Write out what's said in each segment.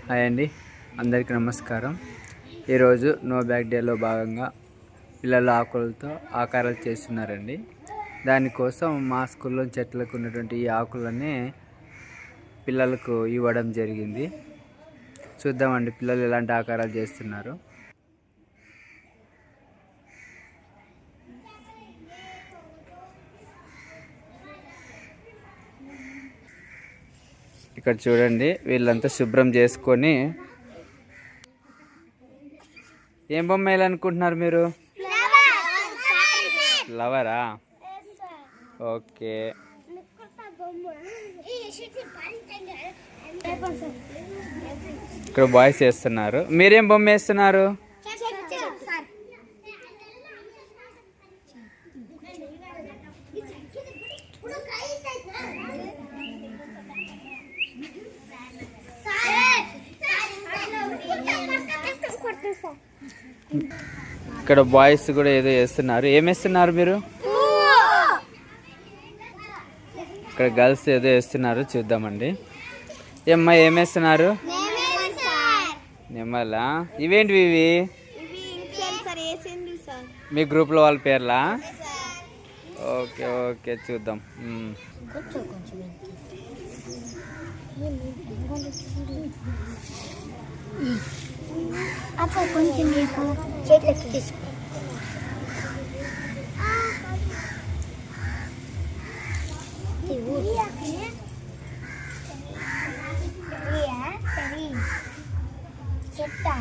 Hi అండి, అందరికీ నమస్కారం. ఈరోజు నో బ్యాగ్ డేలో భాగంగా పిల్లలు ఆకులతో ఆకారాలు చేస్తున్నారండి. దానికోసం మా స్కూల్లో చెట్లకు ఉన్నటువంటి ఈ ఆకులనే పిల్లలకు ఇవ్వడం జరిగింది. చూద్దామండి పిల్లలు ఎలాంటి ఆకారాలు చేస్తున్నారు. ఇక్కడ చూడండి, వీళ్ళంతా శుభ్రం చేసుకొని ఏం బొమ్మ వేయాలనుకుంటున్నారు మీరు? ఫ్లవరా? ఓకే. ఇక్కడ బాయ్స్ వేస్తున్నారు. మీరేం బొమ్మ వేస్తున్నారు? ఇక్కడ బాయ్స్ కూడా ఏదో వేస్తున్నారు. ఏం వేస్తున్నారు మీరు? ఇక్కడ గర్ల్స్ ఏదో వేస్తున్నారు, చూద్దామండి. ఏమ్మా ఏం వేస్తున్నారు? నెమలా? ఇవేంటివి ఇవి? మీ గ్రూప్లో వాళ్ళ పేర్లా? ఓకే ఓకే, చూద్దాం. కొంచెం చేతులకి తీసుకో. చెప్తా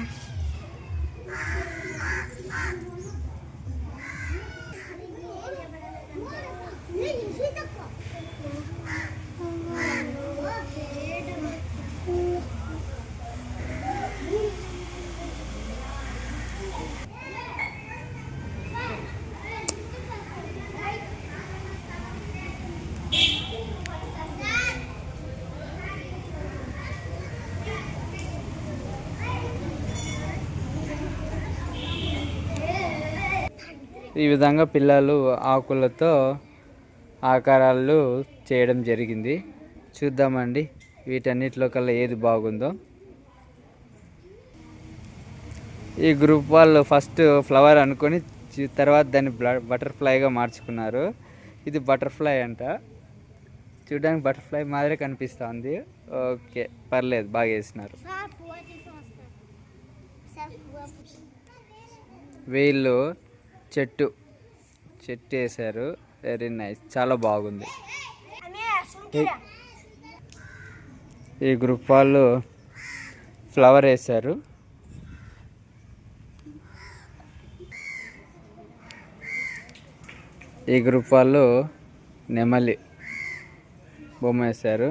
ఈ విధంగా పిల్లలు ఆకులతో ఆకారాలు చేయడం జరిగింది. చూద్దామండి వీటన్నిటిలో కల్లా ఏది బాగుందో. ఈ గ్రూప్ వాళ్ళు ఫస్ట్ ఫ్లవర్ అనుకొని తర్వాత దాన్ని బటర్ఫ్లైగా మార్చుకున్నారు. ఇది బటర్ఫ్లై అంట, చూడడానికి బటర్ఫ్లై మాదిరి కనిపిస్తుంది. ఓకే, పర్లేదు, బాగా వేసినారు. వీళ్ళు చెట్టు వేసారు. వెరీ నైస్, చాలా బాగుంది. ఈ గ్రూప్ వాళ్ళు ఫ్లవర్ వేసారు. ఈ గ్రూప్ వాళ్ళు నెమలి బొమ్మ వేశారు.